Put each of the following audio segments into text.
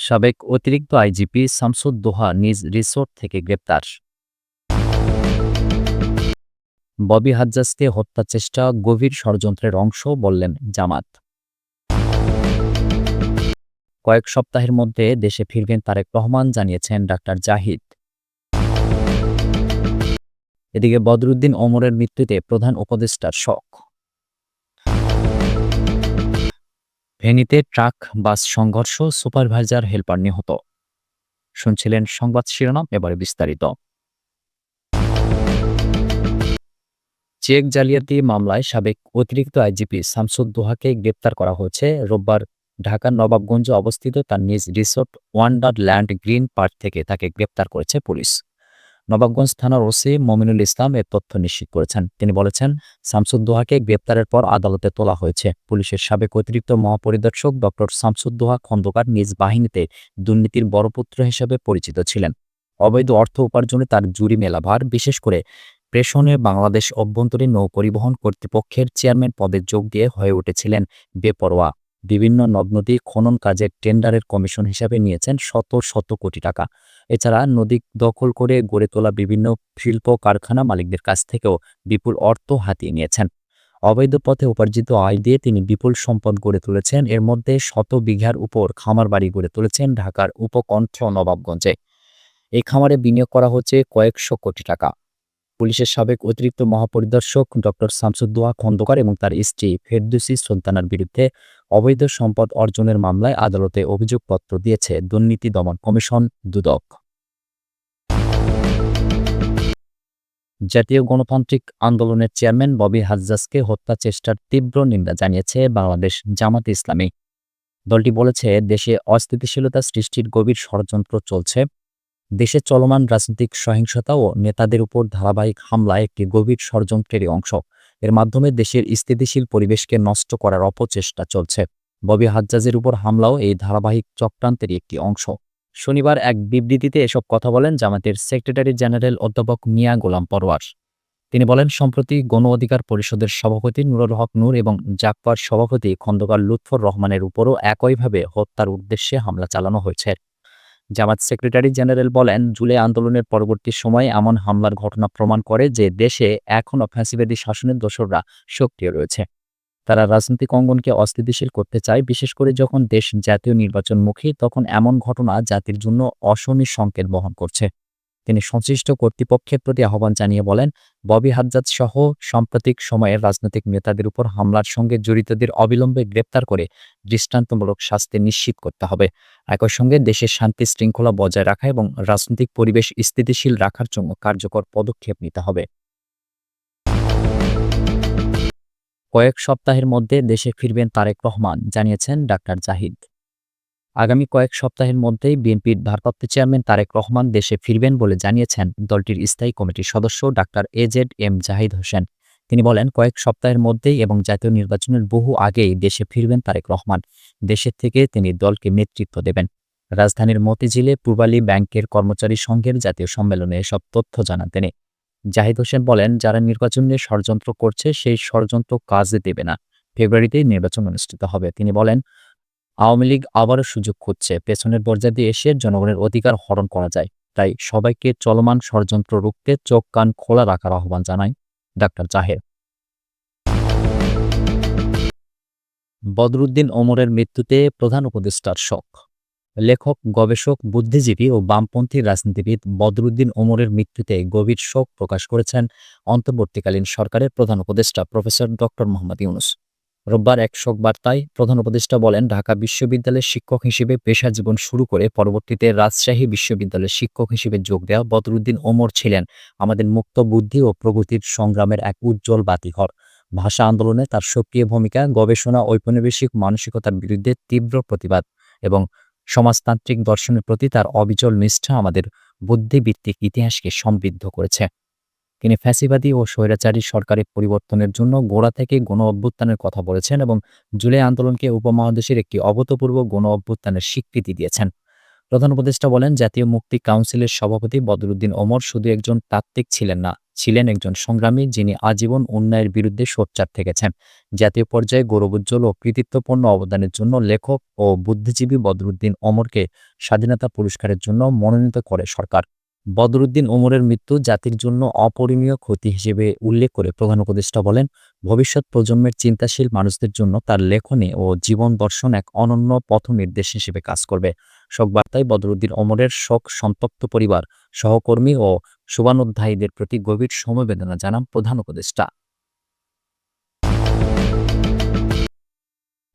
সাবেক অতিরিক্ত আইজিপি শামসুদ্দোহা নিজ রিসোর্ট থেকে গ্রেপ্তার। ববি হাজ্জাজকে হত্যা চেষ্টা গভীর ষড়যন্ত্রের অংশ বললেন জামাত। কয়েক সপ্তাহের মধ্যে দেশে ফিরবেন তারেক রহমান, জানিয়েছেন ডাক্তার জাহিদ। এদিকে বদরুদ্দিন ওমরের মৃত্যুতে প্রধান উপদেষ্টার শোক। ফেনীতে ট্রাক বাস সংঘর্ষ, সুপারভাইজার হেলপার নিহত। শুনছিলেন সংবাদ শিরোনাম, এবারে বিস্তারিত। চেক জালিয়াতি মামলায় সাবেক অতিরিক্ত আইজিপি শামসুদ্দোহাকে গ্রেপ্তার করা হয়েছে। রোববার ঢাকার নবাবগঞ্জে অবস্থিত তার নিজ রিসোর্ট ওয়ান্ডারল্যান্ড গ্রিন পার্ক থেকে তাকে গ্রেপ্তার করেছে পুলিশ। নবাবগঞ্জ থানার ওসি মমিনুল ইসলাম এর তথ্য নিশ্চিত করেছেন। তিনি বলেছেন, শামসুদ্দোহাকে গ্রেপ্তারের পর আদালতে তোলা হয়েছে। পুলিশের সাবেক অতিরিক্ত মহাপরিদর্শক ডক্টর শামসুদ্দোহা খন্দকার নিজ বাহিনীতে দুর্নীতির বড় পুত্র হিসেবে পরিচিত ছিলেন। অবৈধ অর্থ উপার্জনে তার জুরি মেলাভার, বিশেষ করে প্রেষণে বাংলাদেশ অভ্যন্তরীণ নৌ পরিবহন কর্তৃপক্ষের চেয়ারম্যান পদে যোগ দিয়ে হয়ে উঠেছিলেন বেপরোয়া। বিভিন্ন নদ-নদী খনন কাজের টেন্ডারের কমিশন হিসাবে নিয়েছেন শত শত কোটি টাকা। এছাড়া নদী দখল করে গড়ে তোলা বিভিন্ন শিল্প কারখানা মালিকদের কাছ থেকেও বিপুল অর্থ হাতিয়ে নিয়েছেন। অবৈধ পথে উপার্জিত আয় দিয়ে তিনি বিপুল সম্পদ গড়ে তুলেছেন। এর মধ্যে শত বিঘার উপর খামার বাড়ি গড়ে তুলেছেন ঢাকার উপকণ্ঠ নবাবগঞ্জে। এই খামারে বিনিয়োগ করা হচ্ছে কয়েকশো কোটি টাকা। পুলিশের সাবেক অতিরিক্ত মহাপরিদর্শক ডক্টর শামসুদ্দোহা খন্দকার এবং তার স্ত্রী ফেরদৌসী সুলতানার বিরুদ্ধে অবৈধ সম্পদ অর্জনের মামলায় আদালতে অভিযোগপত্র দিয়েছে দুর্নীতি দমন কমিশন দুদক। জাতীয় গণতান্ত্রিক আন্দোলনের চেয়ারম্যান ববি হাজ্জাজকে হত্যা চেষ্টার তীব্র নিন্দা জানিয়েছে বাংলাদেশ জামাতে ইসলামী। দলটি বলেছে, দেশে অস্থিতিশীলতা সৃষ্টির গভীর ষড়যন্ত্র চলছে। দেশে চলমান রাজনৈতিক সহিংসতা ও নেতাদের উপর ধারাবাহিক হামলা একটি গভীর ষড়যন্ত্রেরই অংশ। এর মাধ্যমে দেশের স্থিতিশীল পরিবেশকে নষ্ট করার অপচেষ্টা চলছে। ববি হাজ্জাজের উপর হামলাও এই ধারাবাহিক চক্রান্তেরই একটি অংশ। শনিবার এক বিবৃতিতে এসব কথা বলেন জামাতের সেক্রেটারি জেনারেল অধ্যাপক মিয়া গোলাম পরোয়ার। তিনি বলেন, সম্প্রতি গণ অধিকার পরিষদের সভাপতি নুরুল হক নূর এবং জাকপার সভাপতি খন্দকার লুৎফর রহমানের উপরও একইভাবে হত্যার উদ্দেশ্যে হামলা চালানো হয়েছে। জামাত সেক্রেটারি জেনারেল বলেন, জুলাই আন্দোলনের পরবর্তী সময়ে এমন হামলার ঘটনা প্রমাণ করে যে দেশে এখনও ফ্যাসিবাদী শাসনের দোসররা সক্রিয় রয়েছে। তারা রাজনৈতিক অঙ্গনকে অস্থিতিশীল করতে চায়, বিশেষ করে যখন দেশ জাতীয় নির্বাচনমুখী। তখন এমন ঘটনা জাতির জন্য অশনি সংকেত বহন করছে। তিনি সংশ্লিষ্ট কর্তৃপক্ষের প্রতি আহ্বান জানিয়ে বলেন, ববি হাজ্জাজ সহ সাম্প্রতিক সময়ের রাজনৈতিক নেতাদের উপর হামলার সঙ্গে জড়িতদের অবিলম্বে গ্রেপ্তার করে দৃষ্টান্তমূলক শাস্তি নিশ্চিত করতে হবে। একই সঙ্গে দেশের শান্তি শৃঙ্খলা বজায় রাখা এবং রাজনৈতিক পরিবেশ স্থিতিশীল রাখার জন্য কার্যকর পদক্ষেপ নিতে হবে। কয়েক সপ্তাহের মধ্যে দেশে ফিরবেন তারেক রহমান, জানিয়েছেন ডাক্তার জাহিদ। আগামী কয়েক সপ্তাহের মধ্যেই বিএনপির ভারপ্রাপ্ত চেয়ারম্যান তারেক রহমান দেশে ফিরবেন বলে জানিয়েছেন দলটির স্থায়ী কমিটির সদস্য ডাক্তার এজেড জাহিদ হোসেন। তিনি বলেন, কয়েক সপ্তাহের মধ্যেই এবং জাতীয় নির্বাচনের বহু আগেই দেশে ফিরবেন তারেক রহমান। দেশের থেকে তিনি দলকে নেতৃত্ব দেবেন। রাজধানীর মতিঝিলে পূবালী ব্যাংকের কর্মচারী সংঘের জাতীয় সম্মেলনে এসব তথ্য জানান তিনি। জাহিদ হোসেন বলেন, যারা নির্বাচন নিয়ে ষড়যন্ত্র করছে সেই ষড়যন্ত্র কাজে দেবে না। ফেব্রুয়ারিতেই নির্বাচন অনুষ্ঠিত হবে। তিনি বলেন, আওয়ামী লীগ আবারও সুযোগ খুঁজছে। পেছনের দরজা দিয়ে এসে জনগণের অধিকার হরণ করা যায়। তাই সবাইকে চলমান ষড়যন্ত্র রুখতে চোখ কান খোলা রাখার আহ্বান জানায় ডাক্তার জাহের। বদরুদ্দিন ওমরের মৃত্যুতে প্রধান উপদেষ্টার শোক। লেখক, গবেষক, বুদ্ধিজীবী ও বামপন্থী রাজনীতিবিদ বদরুদ্দিন ওমরের মৃত্যুতে গভীর শোক প্রকাশ করেছেন অন্তর্বর্তীকালীন সরকারের প্রধান উপদেষ্টা প্রফেসর ডক্টর মোহাম্মদ ইউনূস। রোববার এক শোক বার্তায় প্রধান উপদেষ্টা বলেন, ঢাকা বিশ্ববিদ্যালয়ের শিক্ষক হিসেবে পেশা জীবন শুরু করে পরবর্তীতে রাজশাহী বিশ্ববিদ্যালয়ের শিক্ষক হিসেবে যোগ দেওয়া বদরুদ্দিন ওমর ছিলেন আমাদের মুক্ত বুদ্ধি ও প্রগতির সংগ্রামের এক উজ্জ্বল বাতিঘর। ভাষা আন্দোলনে তার সক্রিয় ভূমিকা, গবেষণা, ঔপনিবেশিক মানসিকতার বিরুদ্ধে তীব্র প্রতিবাদ এবং সমাজতান্ত্রিক দর্শনের প্রতি তার অবিচল নিষ্ঠা আমাদের বুদ্ধিভিত্তিক ইতিহাসকে সমৃদ্ধ করেছে। তিনি ফ্যাসিবাদী ও স্বৈরাচারী সরকারের পরিবর্তনের জন্য গোড়া থেকে গণ অভ্যুত্থানের কথা বলেছেন এবং জুলাই আন্দোলনকে উপমহাদেশের একটি অভূতপূর্ব গণ অভ্যুত্থানের স্বীকৃতি দিয়েছেন। প্রধান উপদেষ্টা বলেন, জাতীয় মুক্তি কাউন্সিলের সভাপতি বদরুদ্দিন ওমর শুধু একজন তাত্ত্বিক ছিলেন না, ছিলেন একজন সংগ্রামী যিনি আজীবন অন্যায়ের বিরুদ্ধে সোচ্চার থেকেছেন। জাতীয় পর্যায়ে গৌরবোজ্জ্বল ও কৃতিত্বপূর্ণ অবদানের জন্য লেখক ও বুদ্ধিজীবী বদরুদ্দীন ওমরকে স্বাধীনতা পুরস্কারের জন্য মনোনীত করে সরকার। বদরুদ্দীন ওমরের মৃত্যু জাতির জন্য অপরিমেয় ক্ষতি হিসেবে উল্লেখ করে প্রধান উপদেষ্টা বলেন, ভবিষ্যৎ প্রজন্মের চিন্তাশীল মানুষদের জন্য তার লেখনী ও জীবন দর্শন এক অনন্য পথনির্দেশ হিসেবে কাজ করবে। শোকবার্তায় বদরুদ্দীন ওমরের শোক সন্তপ্ত পরিবার, সহকর্মী ও শুভানুধ্যায়ীদের প্রতি গভীর সমবেদনা জানান প্রধান উপদেষ্টা।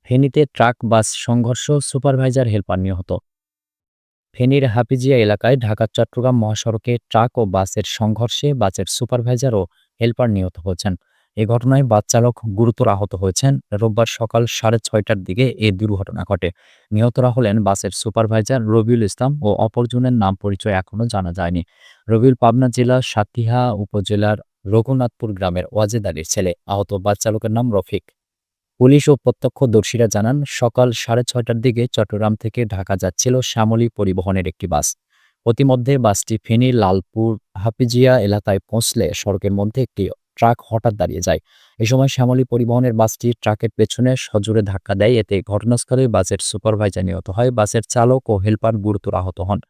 ফেনীতে ট্রাক বাস সংঘর্ষ, সুপারভাইজার হেলপার নিহত। ফেনীর হাফিজিয়া এলাকায় ঢাকা-চট্টগ্রাম মহাসড়কে ট্রাক ও বাসের সংঘর্ষে বাসের সুপারভাইজার ও হেলপার নিহত হয়েছেন। এ ঘটনায় বাস চালক গুরুতর আহত হয়েছেন। রোববার সকাল 6:30টার দিকে এ দুর্ঘটনা ঘটে। নিহতরা হলেন বাসের সুপারভাইজার রবিউল ইসলাম ও অপরজনের নাম পরিচয় এখনো জানা যায়নি। রবিউল পাবনা জেলার সাতিহা উপজেলার রঘুনাথপুর গ্রামের ওয়াজেদ আলীর ছেলে। আহত বাস চালকের নাম রফিক। পুলিশ ও প্রত্যক্ষদর্শীরা জানান, সকাল 6:30টার দিকে চট্টগ্রাম থেকে ঢাকা যাচ্ছিল শ্যামলী পরিবহনের একটি বাস। পথিমধ্যে বাসটি ফেনীর লালপুর হাফিজিয়া এলাকায় পৌঁছলে সড়কের মধ্যে একটি ট্রাক হঠাৎ দাঁড়িয়ে যায়। এ সময় শ্যামলী পরিবহনের বাসটি ট্রাকের পেছনে সজোরে ধাক্কা দেয়। এতে ঘটনাস্থলে বাসের সুপারভাইজার নিহত হয়। বাসের চালক ও হেলপার গুরুতর আহত হন।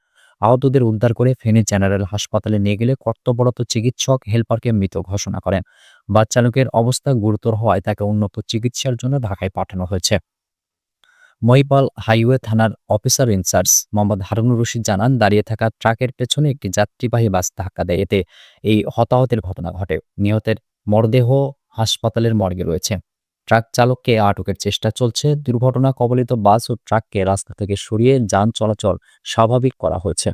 আহতদের উদ্ধার করে ফেনী জেনারেল হাসপাতালে নিয়ে গেলে কর্তব্যরত চিকিৎসক হেলপারকে মৃত ঘোষণা করেন। বাস চালকের অবস্থা গুরুতর হওয়ায় তাকে উন্নত চিকিৎসার জন্য ঢাকায় পাঠানো হয়েছে। মহিপাল হাইওয়ে থানার অফিসার ইনচার্জ মোহাম্মদ হারুনুর রশিদ জানান, দাঁড়িয়ে থাকা ট্রাকের পেছনে একটি যাত্রীবাহী বাস ধাক্কা দেয়। এতে এই হতাহতের ঘটনা ঘটে। নিহতের মরদেহ হাসপাতালের মর্গে রয়েছে। ট্রাক চালককে আটকের চেষ্টা চলছে। দুর্ঘটনা কবলিত বাস ও ট্রাককে রাস্তা থেকে সরিয়ে যান চলাচল স্বাভাবিক করা হয়েছে।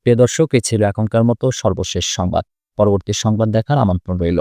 প্রিয় দর্শক, এ ছিল এখনকার মতো সর্বশেষ সংবাদ। পরবর্তী সংবাদ দেখার আমন্ত্রণ রইল।